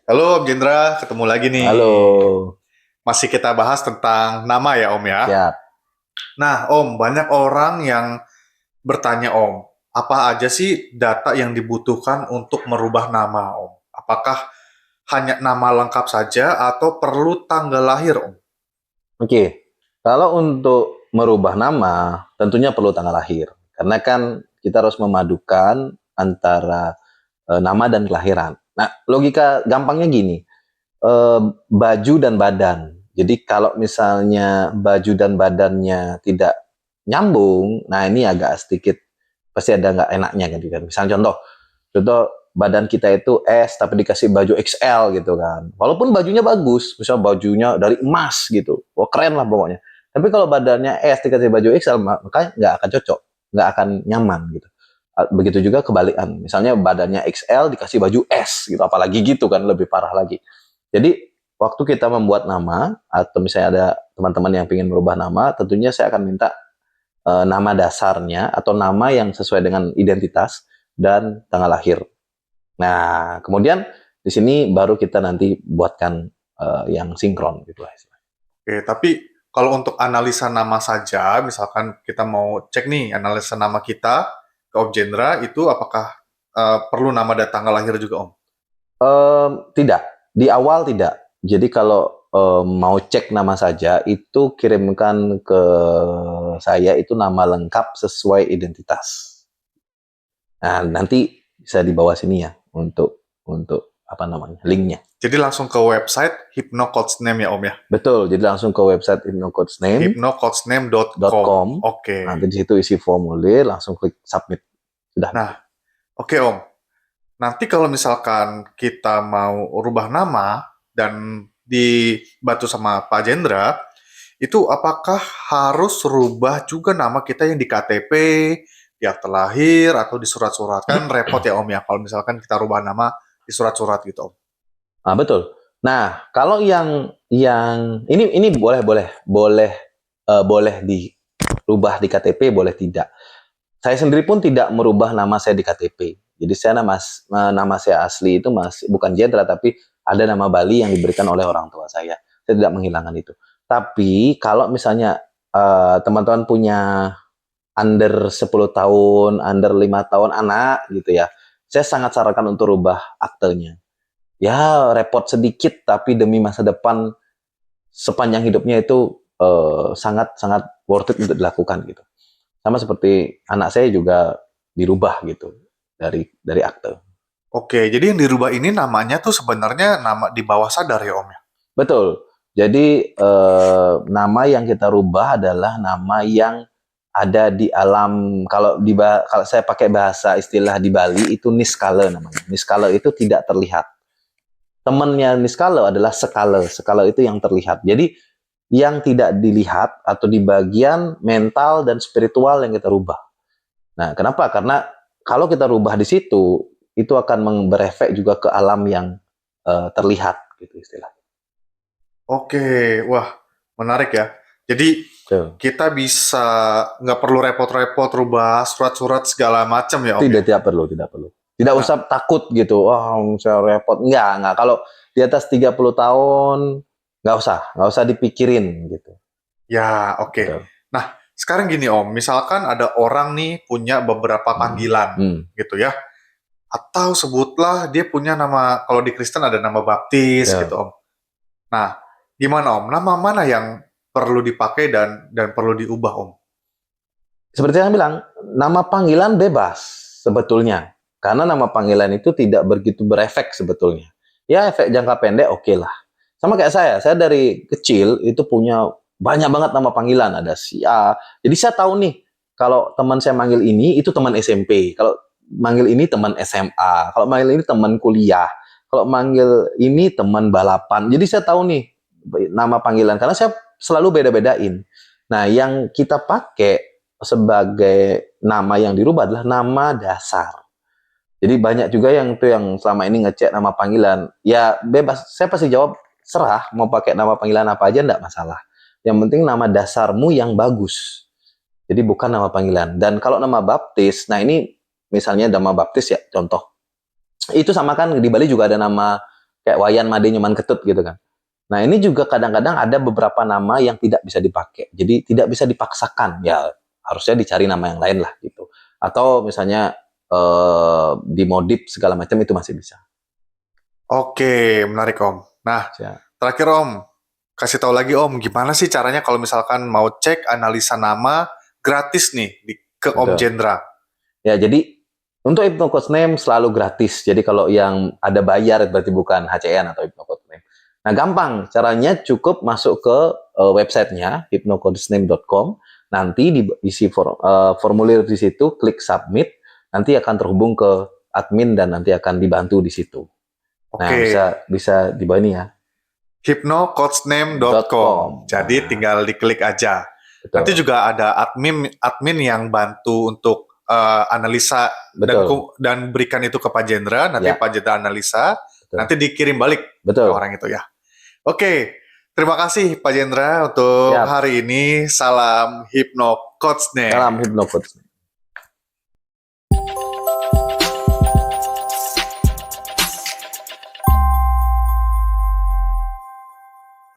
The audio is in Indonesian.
Halo Om Jendra, ketemu lagi nih. Halo, Masih kita bahas tentang nama ya Om ya. siap. Nah Om, banyak orang yang bertanya Om, apa aja sih data yang dibutuhkan untuk merubah nama Om? Apakah hanya nama lengkap saja atau perlu tanggal lahir Om? Oke, kalau untuk merubah nama, tentunya perlu tanggal lahir. Karena kan kita harus memadukan antara nama dan kelahiran. Nah, logika gampangnya gini, baju dan badan. Jadi kalau misalnya baju dan badannya tidak nyambung, nah ini agak sedikit pasti ada nggak enaknya kan. Misalnya contoh badan kita itu S tapi dikasih baju XL gitu kan. Walaupun bajunya bagus, misal bajunya dari emas gitu, wah keren lah pokoknya. Tapi kalau badannya S dikasih baju XL, maka nggak akan cocok, nggak akan nyaman gitu. Begitu juga kebalikan, misalnya badannya XL dikasih baju S gitu, apalagi gitu kan lebih parah lagi. Jadi waktu kita membuat nama atau misalnya ada teman-teman yang ingin merubah nama, tentunya saya akan minta nama dasarnya atau nama yang sesuai dengan identitas dan tanggal lahir. Nah, kemudian di sini baru kita nanti buatkan yang sinkron gitu lah. Oke, tapi kalau untuk analisa nama saja, misalkan kita mau cek nih analisa nama kita ke Om Jendra, itu apakah perlu nama dan tanggal lahir juga Om? Tidak, di awal tidak. Jadi kalau mau cek nama saja itu kirimkan ke saya itu nama lengkap sesuai identitas. Nah, nanti bisa di bawah sini ya untuk apa namanya linknya. Jadi langsung ke website Hypno Coach Name ya Om ya? Betul, jadi langsung ke website hypnocoachname.com. hypnocoachname.com. Oke. Nanti di situ isi formulir, langsung klik submit. Sudah Nah, nanti. oke Om. Nanti kalau misalkan kita mau rubah nama dan dibantu sama Pak Jendra, itu apakah harus rubah juga nama kita yang di KTP, di akte lahir, atau di surat-surat? Kan repot ya Om ya, kalau misalkan kita rubah nama di surat-surat gitu Om. Ah, betul. Nah, kalau yang ini boleh dirubah di KTP, boleh tidak. Saya sendiri pun tidak merubah nama saya di KTP. Jadi nama saya asli itu masih bukan Jendra, tapi ada nama Bali yang diberikan oleh orang tua saya. Saya tidak menghilangkan itu. Tapi kalau misalnya teman-teman punya under 10 tahun, under 5 tahun anak gitu ya, saya sangat sarankan untuk rubah aktenya. Ya repot sedikit, tapi demi masa depan sepanjang hidupnya itu sangat-sangat worth it untuk dilakukan gitu. Sama seperti anak saya juga dirubah gitu dari akte. Oke, jadi yang dirubah ini namanya tuh sebenarnya nama di bawah sadar ya Om ya? Betul. Jadi nama yang kita rubah adalah nama yang ada di alam. Kalau saya pakai bahasa istilah di Bali itu niskala namanya. Niskala itu tidak terlihat. Temannya niskala adalah skala. Skala itu yang terlihat. Jadi yang tidak dilihat atau di bagian mental dan spiritual yang kita rubah. Nah, kenapa? Karena kalau kita rubah di situ, itu akan berefek juga ke alam yang terlihat gitu istilahnya. Oke, wah menarik ya. Jadi Tuh. kita bisa nggak perlu repot-repot rubah surat-surat segala macam ya Om ya? Tidak perlu, tidak perlu. Tidak Nah, usah takut gitu. Wah, saya repot. Enggak. Kalau di atas 30 tahun nggak usah dipikirin gitu. ya oke. Gitu. Nah, sekarang gini Om, misalkan ada orang nih punya beberapa Hmm. panggilan Hmm. gitu ya. Atau sebutlah dia punya nama, kalau di Kristen ada nama baptis gitu Ya. Om. Nah, gimana Om? Nama mana yang perlu dipakai dan perlu diubah Om? Seperti yang bilang, nama panggilan bebas sebetulnya. Karena nama panggilan itu tidak begitu berefek sebetulnya. Ya efek jangka pendek oke lah. Sama kayak saya dari kecil itu punya banyak banget nama panggilan. Ada si A. Jadi saya tahu nih, kalau teman saya manggil ini, itu teman SMP. Kalau manggil ini teman SMA. Kalau manggil ini teman kuliah. Kalau manggil ini teman balapan. Jadi saya tahu nih nama panggilan. Karena saya selalu beda-bedain. Nah, yang kita pakai sebagai nama yang dirubah adalah nama dasar. Jadi banyak juga yang tuh yang selama ini ngecek nama panggilan. Ya bebas, saya pasti jawab serah mau pakai nama panggilan apa aja enggak masalah. Yang penting nama dasarmu yang bagus. Jadi bukan nama panggilan. Dan kalau nama baptis, nah ini misalnya nama baptis ya contoh. Itu sama kan di Bali juga ada nama kayak Wayan Made Nyoman Ketut gitu kan. Nah ini juga kadang-kadang ada beberapa nama yang tidak bisa dipakai, jadi tidak bisa dipaksakan, ya harusnya dicari nama yang lain lah gitu. Atau misalnya dimodif segala macam itu masih bisa. Oke, menarik Om. Nah, Ya, terakhir Om, kasih tahu lagi Om, gimana sih caranya kalau misalkan mau cek analisa nama gratis nih ke Om betul. Jendra? Ya, jadi untuk Hypnocode Name selalu gratis. Jadi kalau yang ada bayar berarti bukan HCN atau Hypnocode Name. Nah, gampang. Caranya cukup masuk ke websitenya hypnocodesname.com. Nanti diisi formulir di situ, klik submit, nanti akan terhubung ke admin dan nanti akan dibantu di situ. Nah, Oke, bisa di bawah ini ya. hypnocoachname.com. Jadi Nah, tinggal diklik aja. Nanti betul. juga ada admin yang bantu untuk analisa Betul. dan berikan itu ke Pak Jendra. Nanti Ya, Pak Jendra analisa, betul. nanti dikirim balik ke Betul. orang itu ya. Oke, terima kasih Pak Jendra untuk Siap. hari ini. Salam Hypno Coach Name. Salam Hypnocode.